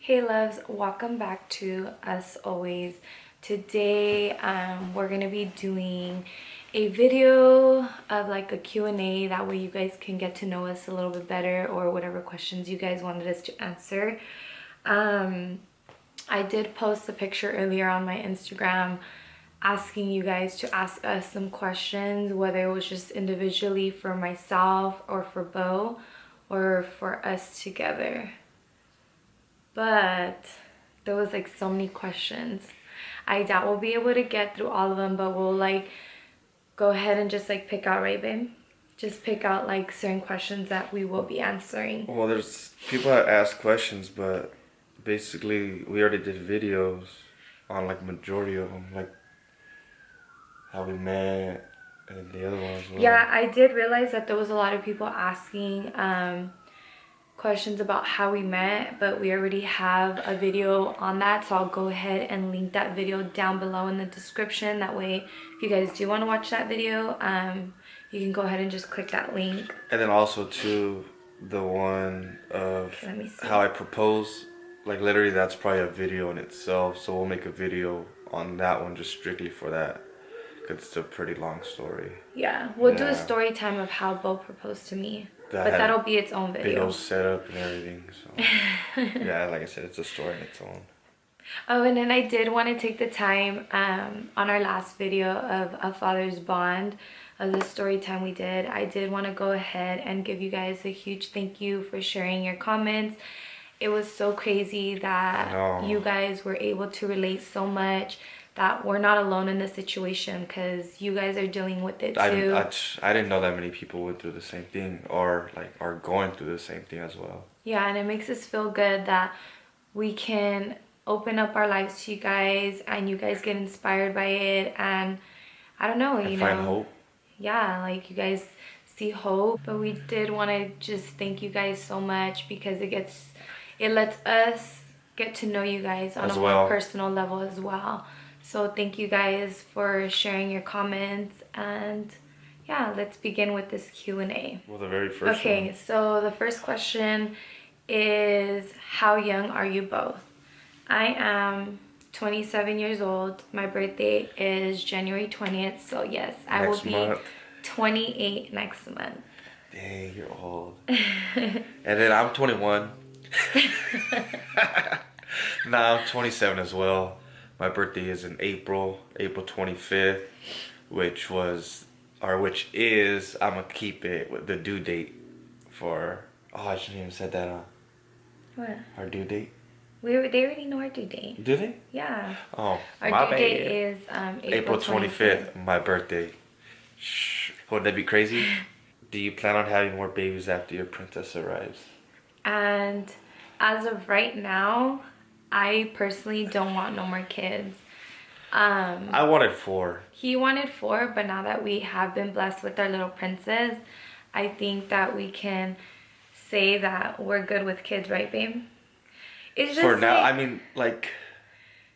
Hey loves, welcome back to Us Always. Today we're gonna be doing a video of like a Q&A. That way you guys can get to know us a little bit better, or whatever questions you guys wanted us to answer. I did post a picture earlier on my Instagram asking you guys to ask us some questions, whether it was just individually for myself or for Bo or for us together. But there was like so many questions. I doubt we'll be able to get through all of them, but we'll like go ahead and just like pick out, right babe? Just pick out like certain questions that we will be answering. Well, there's people that ask questions, but basically we already did videos on like majority of them, like how we met and the other ones. Well. Yeah, I did realize that there was a lot of people asking questions about how we met, but we already have a video on that, so I'll go ahead and link that video down below in the description. That way if you guys do want to watch that video, you can go ahead and just click that link. And then also too, the one of how I propose, like literally that's probably a video in itself, so we'll make a video on that one just strictly for that, because it's a pretty long story. Yeah, we'll do a story time of how Bo proposed to me, but that'll be its own video. Video setup and everything, so yeah, like I said, it's a story in its own. Oh, and then I did want to take the time on our last video of a father's bond, of the story time we did. I did want to go ahead and give you guys a huge thank you for sharing your comments. It was so crazy that you guys were able to relate so much, that we're not alone in this situation, because you guys are dealing with it too. I didn't know that many people went through the same thing, or like are going through the same thing as well. Yeah, and it makes us feel good that we can open up our lives to you guys, and you guys get inspired by it, and I don't know, you know, find hope. Yeah, like you guys see hope. But we did want to just thank you guys so much, because it lets us get to know you guys on a more personal level as well. So thank you guys for sharing your comments, and yeah, let's begin with this Q&A. Well, the very first Okay, so the first question is, how young are you both? I am 27 years old. My birthday is January 20th, so yes, I will be 28 next month. Dang, you're old. And then I'm 21. Nah, I'm 27 as well. My birthday is in April 25th, which is, I'm gonna keep it with the due date for, I shouldn't even said that on. What? Our due date? They already know our due date. Do they? Yeah. Oh, our due date is April 25th, my birthday. Wouldn't that be crazy? Do you plan on having more babies after your princess arrives? And as of right now, I personally don't want no more kids. I wanted 4. He wanted 4, but now that we have been blessed with our little princess, I think that we can say that we're good with kids, right, babe? It's just for now, I mean, like,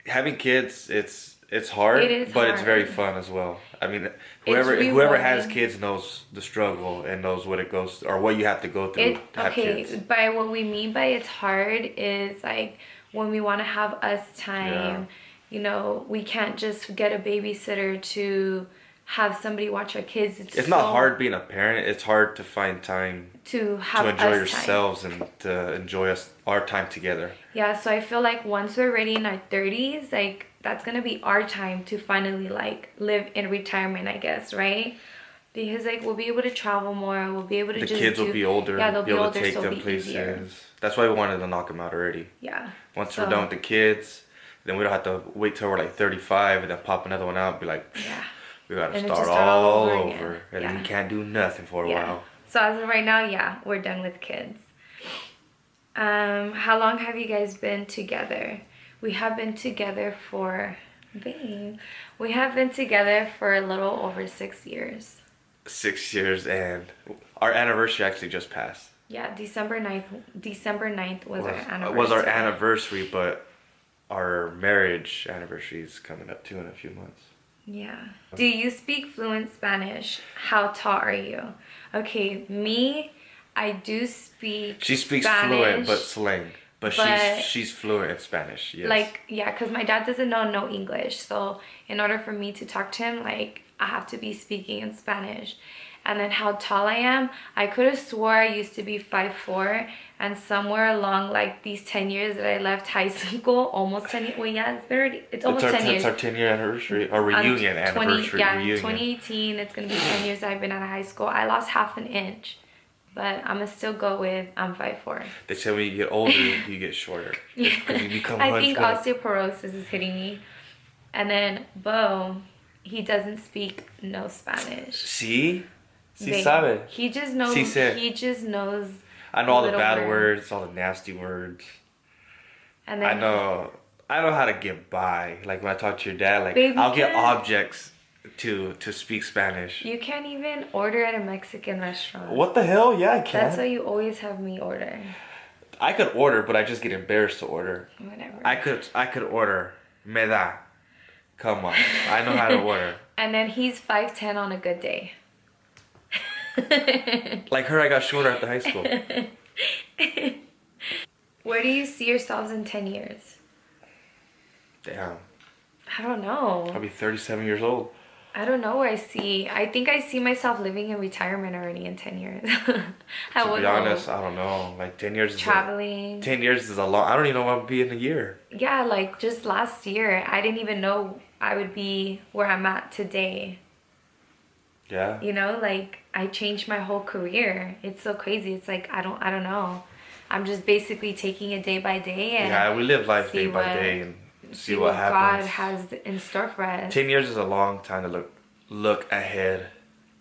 having kids, it's hard, but it's very fun as well. I mean, whoever has kids knows the struggle and knows what it goes, or what you have to go through to have kids. By what we mean by it's hard is like when we want to have us time, you know, we can't just get a babysitter to have somebody watch our kids. It's not hard being a parent. It's hard to find time to enjoy yourselves and to enjoy our time together. Yeah, so I feel like once we're ready in our 30s, like that's gonna be our time to finally like live in retirement, I guess, right? Because like we'll be able to travel more, we'll be able to the kids will be older. Yeah, they'll be older, to take them places. Easier. That's why we wanted to knock them out already. Yeah. Once we're done with the kids, then we don't have to wait till we're like 35 and then pop another one out and be like, yeah, we gotta start all over. And then you can't do nothing for a while. So as of right now, yeah, we're done with kids. How long have you guys been together? We have been together for, we have been together for a little over 6 years. 6 years, and our anniversary actually just passed. Yeah, December 9th was our anniversary. It was our anniversary, but our marriage anniversary is coming up too in a few months. Yeah. Do you speak fluent Spanish? How tall are you? Okay, me, I do speak She speaks Spanish, fluent, but slang. But she's fluent in Spanish, yes. Like, yeah, because my dad doesn't know no English. So in order for me to talk to him, like, I have to be speaking in Spanish. And then how tall I am, I could have swore I used to be 5'4", and somewhere along like these 10 years that I left high school, almost 10 years, well, yeah, it's almost 10 years. It's our 10-year anniversary, our reunion anniversary. Yeah, in 2018, it's going to be 10 years I've been out of high school. I lost half an inch. But I'm going to still go with I'm 5'4". They say when you get older, you get shorter. Yeah. You become I think osteoporosis is hitting me. And then Bo, he doesn't speak no Spanish. Sí sabe. He just knows. He just knows. I know all the bad words, all the nasty words. And then I know how to get by. Like when I talk to your dad, like baby, I'll get objects to speak Spanish. You can't even order at a Mexican restaurant. What the hell? Yeah, I can. That's why you always have me order. I could order, but I just get embarrassed to order. Whatever. I could order. Me da. Come on. I know how to order. And then he's 5'10" on a good day. Like her, I got shorter after high school. Where do you see yourselves in 10 years? Damn. I don't know. I'll be 37 years old. I don't know where I think I see myself living in retirement already in 10 years. To be honest, I don't know. Like 10 years traveling. 10 years is a long. I don't even know what I'll be in a year. Yeah, like just last year, I didn't even know I would be where I'm at today. Yeah. You know, like I changed my whole career. It's so crazy. It's like I don't know. I'm just basically taking it day by day and yeah, we live life day by day and see what happens. God has in store for us. 10 years is a long time to look ahead.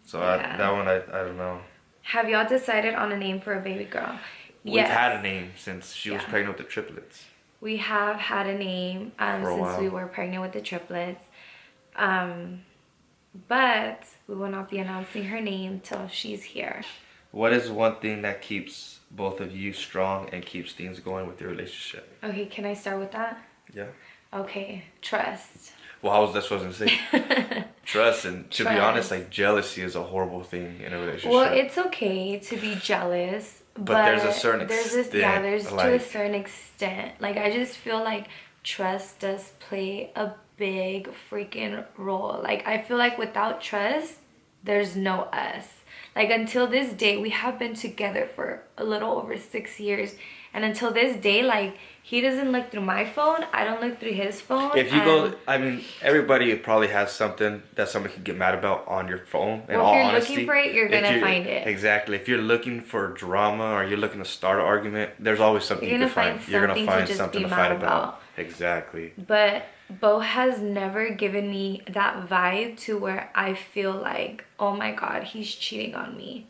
So yeah. That one I don't know. Have y'all decided on a name for a baby girl? We've had a name since she was pregnant with the triplets. We have had a name since we were pregnant with the triplets. But we will not be announcing her name till she's here. What is one thing that keeps both of you strong and keeps things going with your relationship? Okay, can I start with that? Yeah. Okay, trust. Well, that's what I was going to say. Trust, and to be honest, like jealousy is a horrible thing in a relationship. Well, it's okay to be jealous, but there's a certain extent. There's to a certain extent. Like, I just feel like trust does play a big freaking role. Like, I feel like without trust, there's no us. Like, until this day, we have been together for a little over 6 years, and until this day, like, he doesn't look through my phone, I don't look through his phone. If you go, I mean, everybody probably has something that somebody could get mad about on your phone. Well, if you're looking for it, you're gonna find it. Exactly. If you're looking for drama or you're looking to start an argument, there's always something you can find. You're gonna find something to fight about. Exactly. But Bo has never given me that vibe to where I feel like, oh my God, he's cheating on me.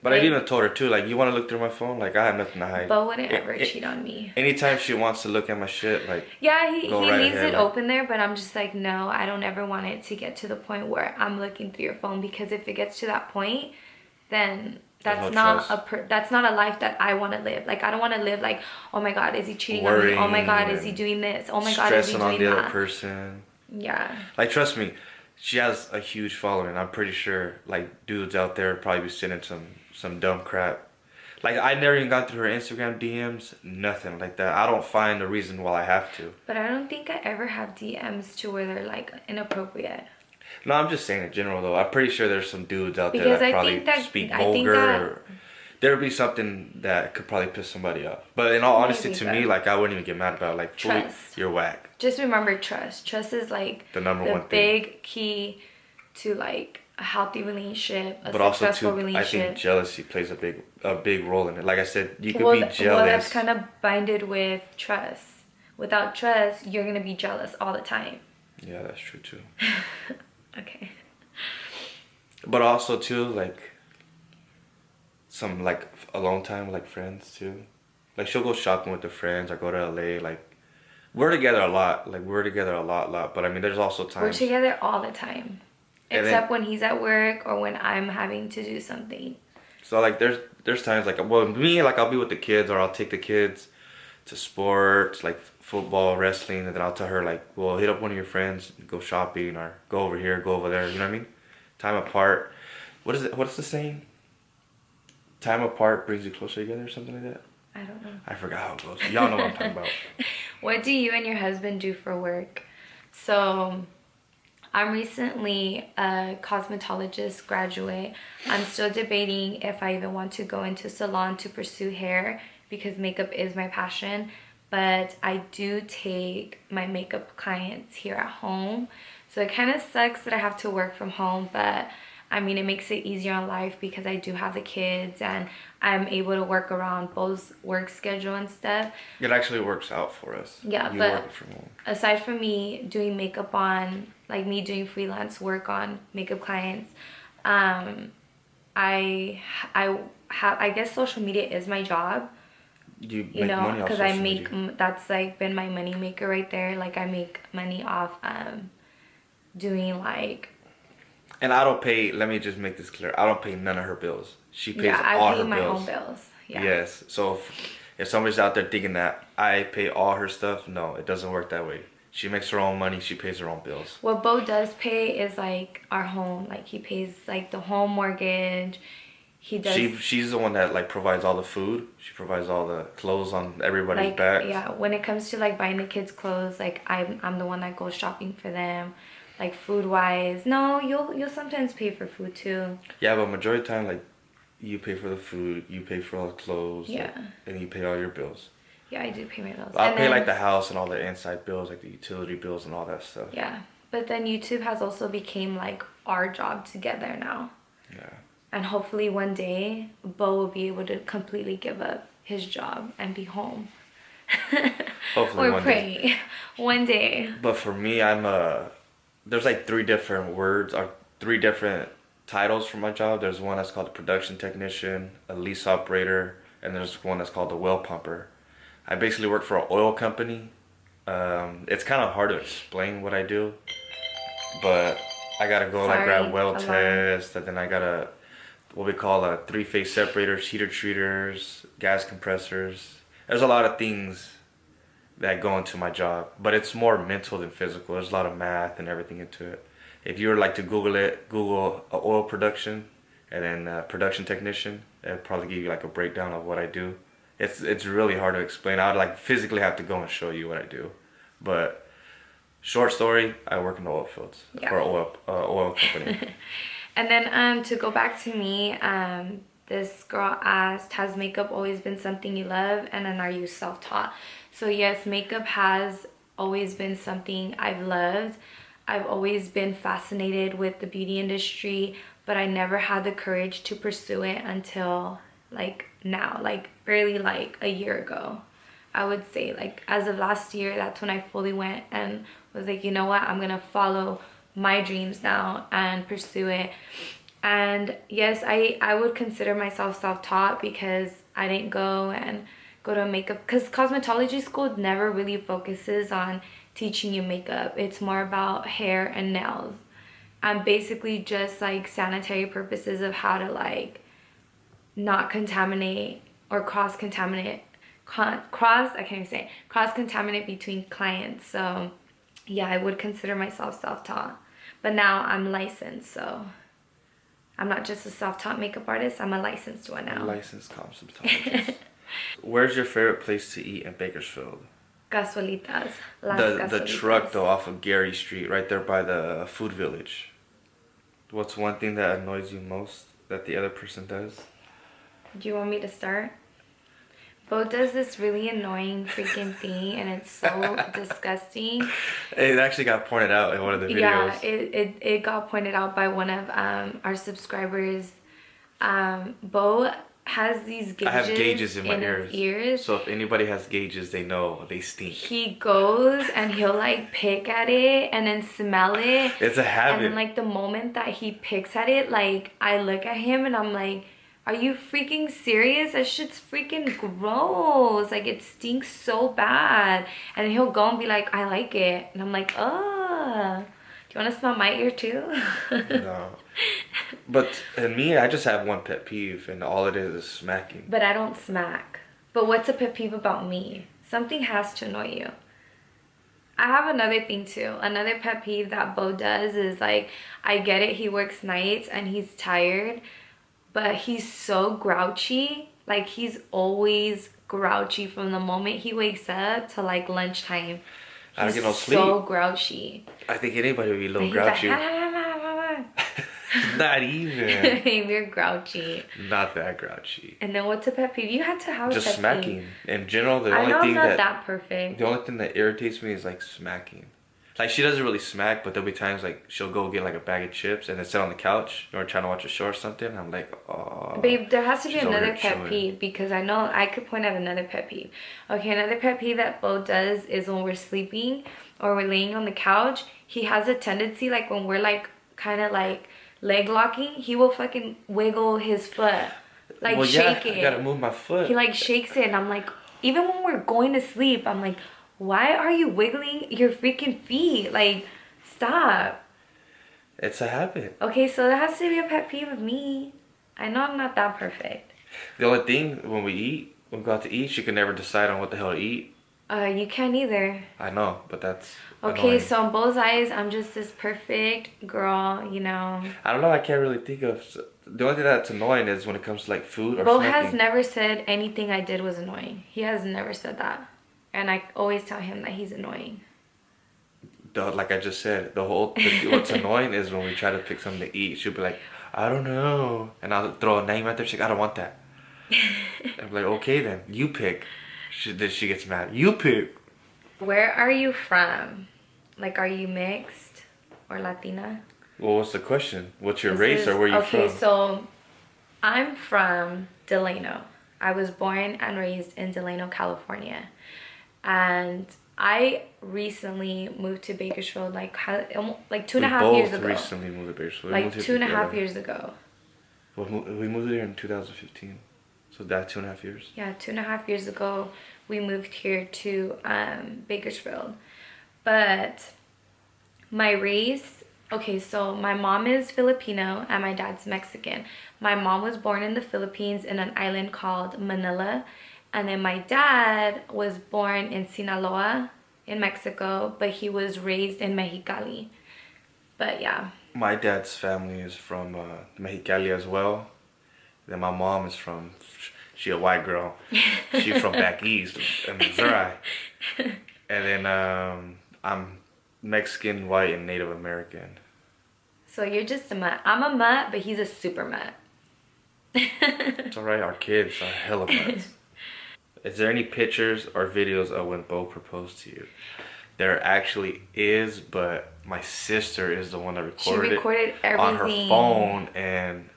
But like, I even told her too, like, you want to look through my phone? Like, I have nothing to hide. Bo wouldn't ever cheat on me. Anytime she wants to look at my shit, like, yeah, he leaves it open there, but I'm just like, no, I don't ever want it to get to the point where I'm looking through your phone, because if it gets to that point, then that's not a life that I want to live. Like, I don't want to live like, oh my God, is he cheating on me? Oh my God, is he doing this? Oh my God, is he doing that? Stressing on the other person. Yeah. Like, trust me, she has a huge following. I'm pretty sure, like, dudes out there probably be sending some dumb crap. Like, I never even got through her Instagram DMs, nothing like that. I don't find a reason why I have to. But I don't think I ever have DMs to where they're, like, inappropriate. No, I'm just saying in general, though. I'm pretty sure there's some dudes out there that probably speak vulgar. Or there would be something that could probably piss somebody off. But in all honesty, to me, like, I wouldn't even get mad about it. Like, trust. You're whack. Just remember trust. Trust is, like, the number one thing. Big key to, like, a healthy relationship, a successful relationship. I think jealousy plays a big role in it. Like I said, you could be jealous. Well, that's kind of binded with trust. Without trust, you're going to be jealous all the time. Yeah, that's true too. Okay. But also too, like, some, like, alone time with, like, friends too. Like, she'll go shopping with her friends or go to LA. Like, we're together a lot. Like, we're together a lot. But I mean, there's also times. We're together all the time. Except when he's at work or when I'm having to do something. So, like, there's times, like, well, me, like, I'll be with the kids, or I'll take the kids to sports, like football, wrestling, and then I'll tell her, like, well, hit up one of your friends, go shopping, or go over here, go over there, you know what I mean? Time apart. What is it? What's the saying? Time apart brings you closer together, or something like that? I don't know. I forgot how it goes. Y'all know what I'm talking about. What do you and your husband do for work? So I'm recently a cosmetologist graduate. I'm still debating if I even want to go into salon to pursue hair because makeup is my passion. But I do take my makeup clients here at home. So it kind of sucks that I have to work from home, but I mean, it makes it easier on life because I do have the kids and I'm able to work around both work schedule and stuff. It actually works out for us. Yeah, you but work from home. aside from me doing makeup on, like me doing freelance work on makeup clients, I I guess social media is my job. You You make know, money off because I social make, media. that's like been my money maker right there. Like I make money off doing like, And I don't pay, let me just make this clear. I don't pay none of her bills. She pays yeah, I all pay her my own bills. bills. Yeah. Yes. So if somebody's out there thinking that I pay all her stuff, no, it doesn't work that way. She makes her own money. She pays her own bills. What Bo does pay is like our home. Like he pays like the home mortgage. He does She's the one that like provides all the food. She provides all the clothes on everybody's like, backs. yeah, when it comes to like buying the kids clothes, like I'm the one that goes shopping for them. Like food wise, no, you'll sometimes pay for food too. Yeah, but majority of the time, like, you pay for the food, you pay for all the clothes, Yeah. like, and you pay all your bills. Yeah, I do pay my bills. I'll And pay then, like the house and all the inside bills, like the utility bills and all that stuff. yeah, but then YouTube has also became like our job together now. Yeah. And hopefully one day Bo will be able to completely give up his job and be home. Hopefully We're one praying day. one day. But for me, there's like three different words or three different titles for my job. There's one that's called a production technician, a lease operator, and there's one that's called a well pumper. I basically work for an oil company. It's kind of hard to explain what I do, but I gotta go like grab Sorry, well alarm. tests, and then I gotta what we call three-phase separators, heater treaters, gas compressors. There's a lot of things that go into my job, but it's more mental than physical. There's a lot of math and everything into it. If you were like to Google it, Google oil production and then production technician, it'll probably give you like a breakdown of what I do. It's really hard to explain. I'd like physically have to go and show you what I do, but short story, I work in the oil fields for an oil company. And then to go back to me, this girl asked, has makeup always been something you love? And then are you self-taught? So yes, makeup has always been something I've loved. I've always been fascinated with the beauty industry, but I never had the courage to pursue it until like now, like barely like a year ago. I would say like as of last year, that's when I fully went and was like, you know what, I'm gonna follow my dreams now and pursue it. And yes, I would consider myself self-taught because I didn't go to a makeup, because cosmetology school never really focuses on teaching you makeup. It's more about hair and nails and basically just like sanitary purposes of how to like not contaminate or cross contaminate cross contaminate between clients. So yeah, I would consider myself self-taught, but now I'm licensed, so I'm not just a self-taught makeup artist, I'm a licensed one now. A licensed cosmetologist. Where's your favorite place to eat in Bakersfield? Casualitas. Las The Casualitas. truck though, off of Gary Street, right there by the food village. What's one thing that annoys you most that the other person does? Do you want me to start? Bo does this really annoying freaking thing and it's so disgusting. It actually got pointed out in one of the videos. Yeah, it got pointed out by one of our subscribers. Bo has these gauges. I have gauges in my his ears. So if anybody has gauges, they know they stink. He goes and he'll like pick at it and then smell it. It's a habit. And then like the moment that he picks at it, like I look at him and I'm like, are you freaking serious? That shit's freaking gross. Like it stinks so bad. And he'll go and be like, I like it. And I'm like, oh, do you want to smell my ear too? No. But in me, I just have one pet peeve, and all it is smacking. But I don't smack. But what's a pet peeve about me? Something has to annoy you. I have another thing too. Another pet peeve that Bo does is like, I get it, he works nights and he's tired, but he's so grouchy. Like he's always grouchy from the moment he wakes up to like lunchtime. I don't He's get no sleep. so grouchy. I think anybody would be a little He's grouchy. like, Not even. You're grouchy. Not that grouchy. And then what's a pet peeve? You had to have just a pet smacking. peeve. In general, the I only know thing I'm not that perfect. The only thing that irritates me is like smacking. Like she doesn't really smack, but there'll be times like she'll go get like a bag of chips and then sit on the couch or trying to watch a show or something. And I'm like, oh. Babe, there has to be another pet peeve because I know I could point out another pet peeve. Okay, another pet peeve that Bo does is when we're sleeping or we're laying on the couch, he has a tendency like when we're like kind of like leg locking, he will fucking wiggle his foot. Like well, shake it. I gotta move my foot. He like shakes it and I'm like, even when we're going to sleep, I'm like, why are you wiggling your freaking feet? Like, stop. It's a habit. Okay, so that has to be a pet peeve of me. I know I'm not that perfect. The only thing when we go out to eat, she can never decide on what the hell to eat. You can't either. I know, but that's okay. Annoying. So in Bo's eyes, I'm just this perfect girl, you know. I don't know. I can't really think of. The only thing that's annoying is when it comes to like food or Bo snacking. has never said anything I did was annoying. He has never said that. And I always tell him that he's annoying. Like I just said, what's annoying is when we try to pick something to eat. She'll be like, I don't know. And I'll throw a name out there. She's like, I don't want that. I'm like, okay then, you pick. Then she gets mad. You pick. Where are you from? Like, are you mixed or Latina? Well, what's the question? What's your race or where you from? Okay, so I'm from Delano. I was born and raised in Delano, California. And I recently moved to Bakersfield like 2.5 years ago. We both recently moved to Bakersfield. Like 2.5 years ago. Well, we moved here in 2015. So that's 2.5 years? Yeah, 2.5 years ago we moved here to Bakersfield. But my race, okay, so my mom is Filipino and my dad's Mexican. My mom was born in the Philippines in an island called Manila. And then my dad was born in Sinaloa in Mexico, but he was raised in Mexicali. But yeah. My dad's family is from Mexicali as well. Then my mom is from, she a white girl. She's from back east in Missouri. And then I'm Mexican, white, and Native American. So you're just a mutt. I'm a mutt, but he's a super mutt. It's alright, our kids are hella mutts. Is there any pictures or videos of when Bo proposed to you? There actually is, but my sister is the one that recorded everything on her phone, and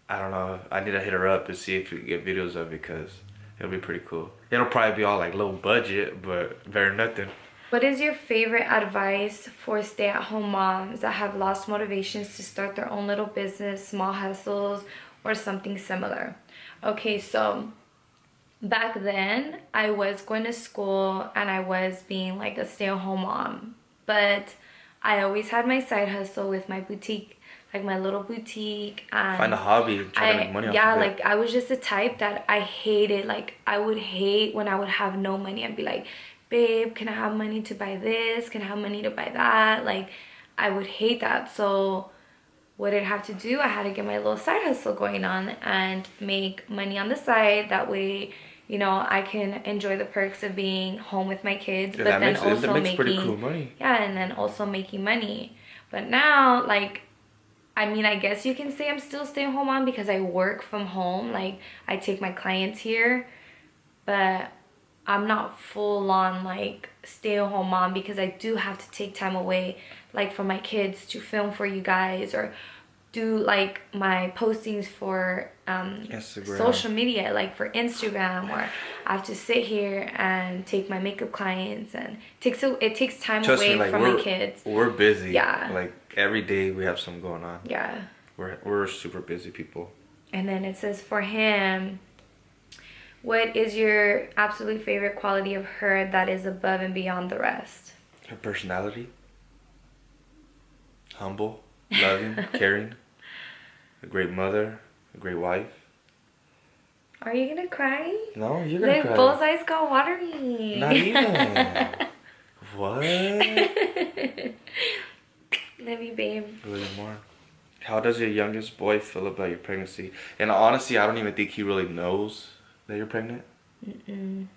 I don't know. I need to hit her up to see if we can get videos of it because it'll be pretty cool. It'll probably be all like low budget, but better than nothing. What is your favorite advice for stay-at-home moms that have lost motivations to start their own little business, small hustles, or something similar? Okay, so back then I was going to school and I was being like a stay-at-home mom, but I always had my side hustle with my boutique, like my little boutique. And find a hobby and try to make money off of it. Yeah, like I was just the type that I hated, like I would hate when I would have no money and be like, babe, can I have money to buy this? Can I have money to buy that? Like I would hate that. So what did I have to do? I had to get my little side hustle going on and make money on the side. That way, you know, I can enjoy the perks of being home with my kids, but then also making pretty cool money. Yeah, and then also making money. But now, like, I mean, I guess you can say I'm still stay-at-home mom because I work from home. Like, I take my clients here, but I'm not full-on like stay-at-home mom because I do have to take time away, like for my kids to film for you guys or do like my postings for social media, like for Instagram, or I have to sit here and take my makeup clients, and it takes time away from my kids. We're busy. Yeah. Like every day we have something going on. Yeah. We're super busy people. And then it says for him, what is your absolute favorite quality of her that is above and beyond the rest? Her personality. Humble, loving, caring. A great mother, a great wife. Are you gonna cry? No, you're gonna cry. Both eyes got watery. Not even. What? Love you, babe. A little more. How does your youngest boy feel about your pregnancy? And honestly, I don't even think he really knows that you're pregnant. Mm-mm.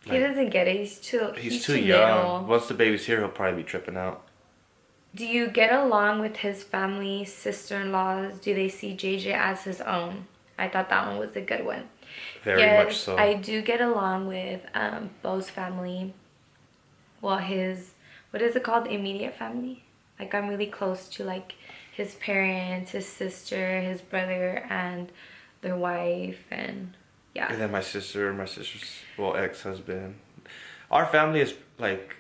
He Like, doesn't get it. He's too too young. little. Once the baby's here, he'll probably be tripping out. Do you get along with his family, sister-in-laws? Do they see JJ as his own? I thought that one was a good one. Very much Yes, so. I do get along with Bo's family. Well, what is it called? Immediate family? Like, I'm really close to, like, his parents, his sister, his brother, and their wife, and yeah. And then my sister's, well, ex-husband. Our family is, like,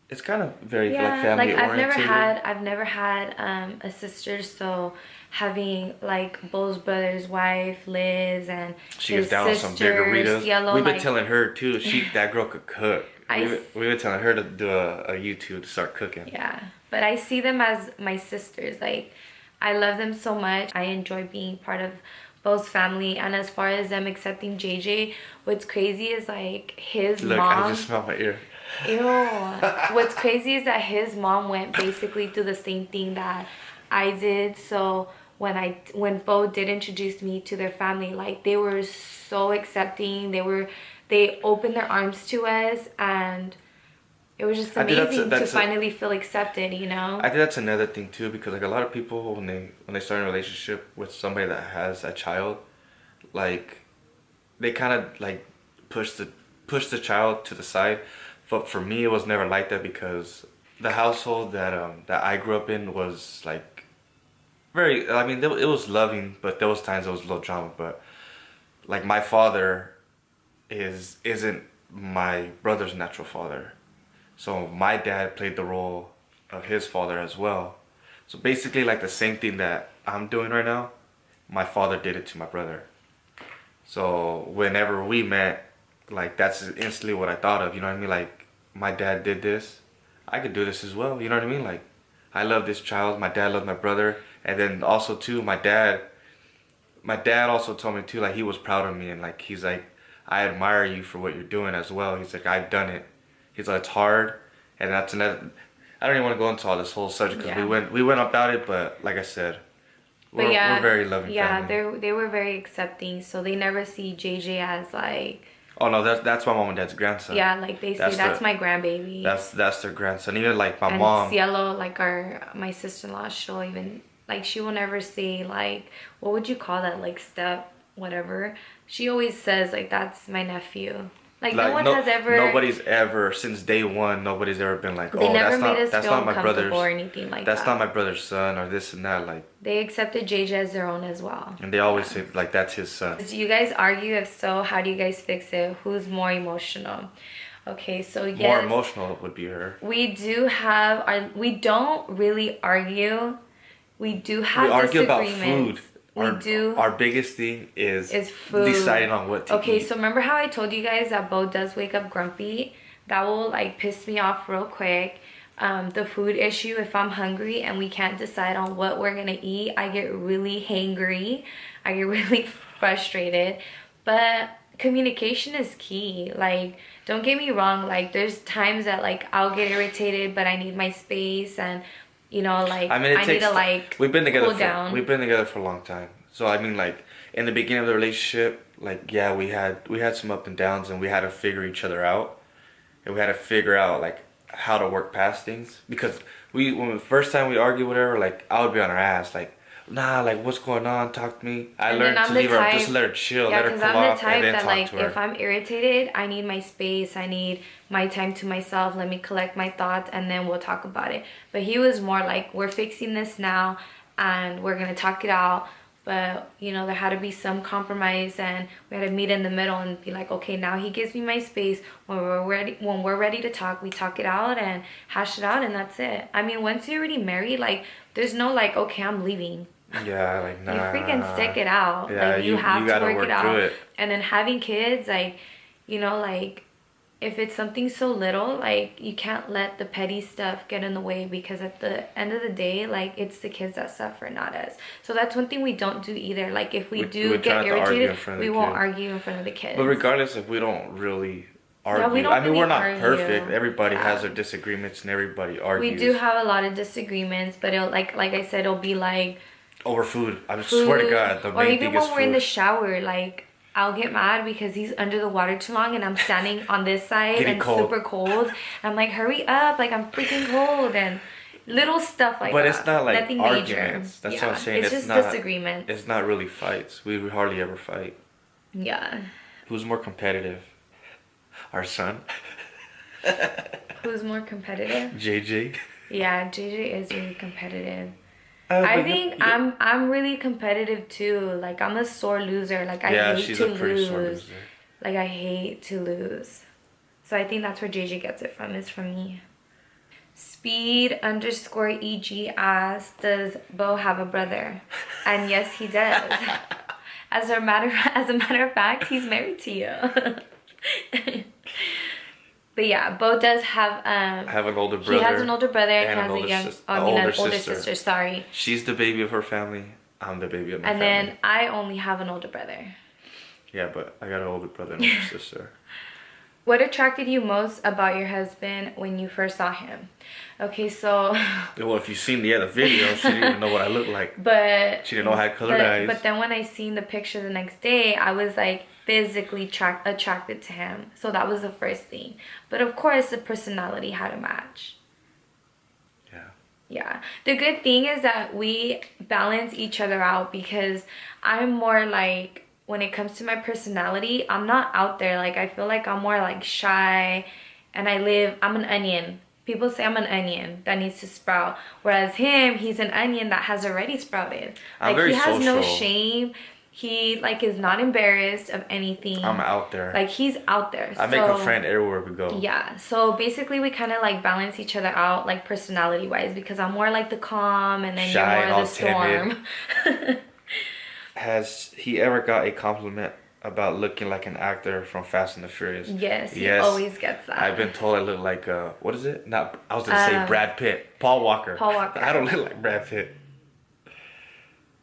it's kind of very, like, family like oriented. I've never had a sister, so having like Bo's brother's wife, Liz, and She his gets down on some big sister, burritos. Cielo, We've been like, telling her too. That girl could cook. I We've been telling her to do a YouTube to start cooking. yeah, but I see them as my sisters. Like, I love them so much. I enjoy being part of Bo's family. And as far as them accepting JJ, what's crazy is like his Look, mom. I just smelled my ear. Ew. What's crazy is that his mom went basically through the same thing that I did. So when Bo did introduce me to their family, like, they were so accepting. They opened their arms to us, and it was just amazing to finally feel accepted, you know? I think that's another thing too, because like a lot of people when they start a relationship with somebody that has a child, like they kind of like push the child to the side. But for me, it was never like that, because the household that I grew up in was like very. I mean, it was loving, but there was times there was a little drama. But like my father isn't my brother's natural father, so my dad played the role of his father as well. So basically, like the same thing that I'm doing right now, my father did it to my brother. So whenever we met, like that's instantly what I thought of. You know what I mean? Like my dad did this, I could do this as well. You know what I mean? Like I love this child. My dad loved my brother, and then also too, my dad. My dad also told me too, like he was proud of me, and like he's like, I admire you for what you're doing as well. He's like, I've done it. He's like, it's hard, and that's another. I don't even want to go into all this whole subject because we went about it, but like I said, we're very loving family. Yeah, they were very accepting, so they never see JJ as like. Oh no, that's my mom and dad's grandson. Yeah, like they say that's my grandbaby. That's their grandson. Even like my and mom. Cielo, like my sister-in-law, she'll even like she will never say like, what would you call that, like step whatever. She always says like that's my nephew. Like nobody's ever since day one. Nobody's ever been like, oh, that's not my brother's or anything like that. That's not my brother's son or this and that. Like they accepted JJ as their own as well. And they always say like that's his son. Do you guys argue? If so, how do you guys fix it? Who's more emotional? Okay, so yes, more emotional would be her. We don't really argue. We do have disagreements. We argue about food. Our biggest thing is food. Deciding on what to eat. Okay, so remember how I told you guys that Bo does wake up grumpy? That will like piss me off real quick. The food issue, if I'm hungry and we can't decide on what we're gonna eat, I get really hangry. I get really frustrated. But communication is key. Like, don't get me wrong, like there's times that like I'll get irritated, but I need my space, and you know, like I need to like we've been together for a long time. So I mean, like in the beginning of the relationship, like yeah, we had some up and downs, and we had to figure each other out, and we had to figure out like how to work past things. Because when the first time we argued, whatever, like I would be on her ass, like nah, like what's going on? Talk to me. I learned to leave her, just let her chill, let her cool off, and then talk to her. If I'm irritated, I need my space. I need my time to myself. Let me collect my thoughts, and then we'll talk about it. But he was more like, we're fixing this now, and we're gonna talk it out. But you know, there had to be some compromise, and we had to meet in the middle and be like, okay, now he gives me my space. When we're ready to talk, we talk it out and hash it out, and that's it. I mean, once you're already married, like there's no like, okay, I'm leaving. Yeah, like nah. You freaking stick it out. Yeah, like you have to work it out. It. And then having kids, like, you know, like if it's something so little, like you can't let the petty stuff get in the way, because at the end of the day, like it's the kids that suffer, not us. So that's one thing we don't do either. Like if we do get irritated, we won't argue in front of the kids. But regardless, if we don't really argue. Yeah, we're not perfect. Everybody has their disagreements, and everybody argues. We do have a lot of disagreements, but it'll like I said, it'll be like over food. I swear to God, the main thing is food. Or even when we're in the shower, like I'll get mad because he's under the water too long and I'm standing on this side and super cold. I'm like, hurry up, like I'm freaking cold, and little stuff like that. But it's not like nothing arguments. Major. That's what I'm saying. It's just disagreements. It's not really fights. We hardly ever fight. Yeah. Who's more competitive? Our son. Who's more competitive? JJ. Yeah, JJ is really competitive. I think I'm really competitive too. Like I'm a sore loser. Like I hate to lose. Like I hate to lose. So I think that's where JJ gets it from. Is from me. Speed_EG asks, does Bo have a brother? And yes, he does. As a matter of fact, he's married to you. But yeah, Bo does have an older brother. He has an older brother and has an older sister. Sorry. She's the baby of her family. I'm the baby of my family. And then I only have an older brother. Yeah, but I got an older brother and older sister. What attracted you most about your husband when you first saw him? Okay, so... Well, if you've seen the other video, she didn't even know what I looked like. But... She didn't know I had colored eyes. But then when I seen the picture the next day, I was like physically attracted to him. So that was the first thing. But of course, the personality had a match. Yeah. Yeah. The good thing is that we balance each other out, because I'm more like... When it comes to my personality, I'm not out there. Like, I feel like I'm more like shy, and I'm an onion. People say I'm an onion that needs to sprout. Whereas him, he's an onion that has already sprouted. Like, he has no shame. He, like, is not embarrassed of anything. I'm out there. Like, he's out there. I make a friend everywhere we go. Yeah. So, basically, we kind of, like, balance each other out, like, personality-wise. Because I'm more like the calm, and then shy, you're more the storm. Has he ever got a compliment about looking like an actor from Fast and the Furious? Yes, he always gets that. I've been told I look like, what is it? I was going to say Brad Pitt. Paul Walker. I don't look like Brad Pitt.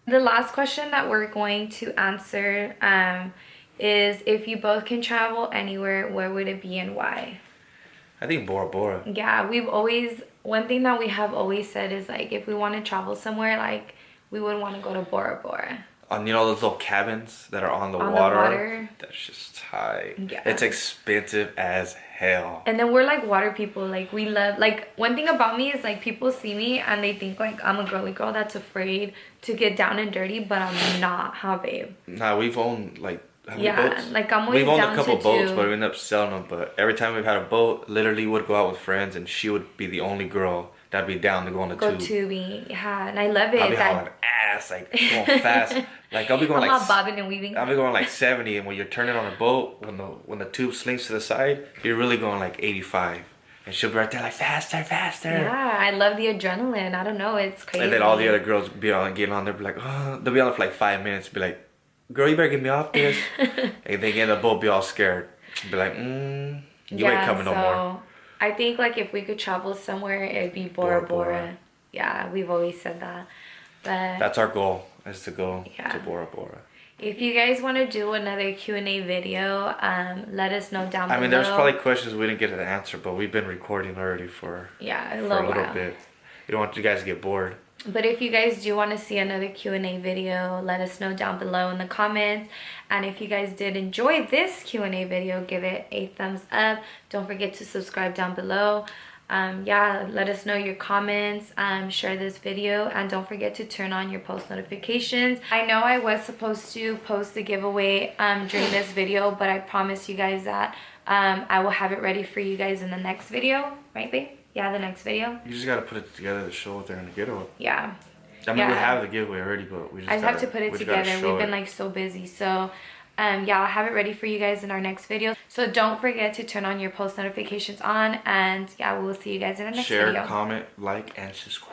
The last question that we're going to answer is, if you both can travel anywhere, where would it be and why? I think Bora Bora. Yeah, one thing that we have always said is, like, if we want to travel somewhere, like, we would want to go to Bora Bora. On, you know, those little cabins that are on the water? That's just tight. Yeah. It's expensive as hell. And then we're like water people. Like, we love, like, one thing about me is, like, people see me and they think, like, I'm a girly girl that's afraid to get down and dirty, but I'm not, huh, babe? Nah, we've owned, like, boats? Like, I'm always We've owned a couple boats, but we ended up selling them. But every time we've had a boat, literally would go out with friends, and she would be the only girl that'd be down to go on the tube. Go tubing, yeah, and I love it. I'll be hauling ass, like, going fast. Like, I'll be going I'm not bobbing and weaving. I'll be going like 70, and when you're turning on a boat, when the tube slings to the side, you're really going like 85. And she'll be right there like, faster, faster. Yeah, I love the adrenaline. I don't know, it's crazy. And then all the other girls be on, getting on there, be like, oh, they'll be on there for like 5 minutes, be like, girl, you better get me off this. And they get in the boat, be all scared. Be like, you ain't coming no more. I think, like, if we could travel somewhere, it'd be Bora Bora. Yeah, we've always said that. But that's our goal, is to go to Bora Bora. If you guys want to do another Q&A video, let us know down below. I mean, there's probably questions we didn't get to answer, but we've been recording already for a little bit. We don't want you guys to get bored. But if you guys do want to see another Q&A video, let us know down below in the comments. And if you guys did enjoy this Q&A video, give it a thumbs up. Don't forget to subscribe down below. Yeah, let us know your comments, share this video, and don't forget to turn on your post notifications. I know I was supposed to post the giveaway during this video, but I promise you guys that I will have it ready for you guys in the next video, right, babe? Yeah, the next video. You just gotta put it together to show what they're gonna get. Yeah. I mean, we have the giveaway already, but we just have to put it together. We've been like so busy, so yeah, I'll have it ready for you guys in our next video. So don't forget to turn on your post notifications on, and yeah, we'll see you guys in the next video. Share, comment, like, and subscribe.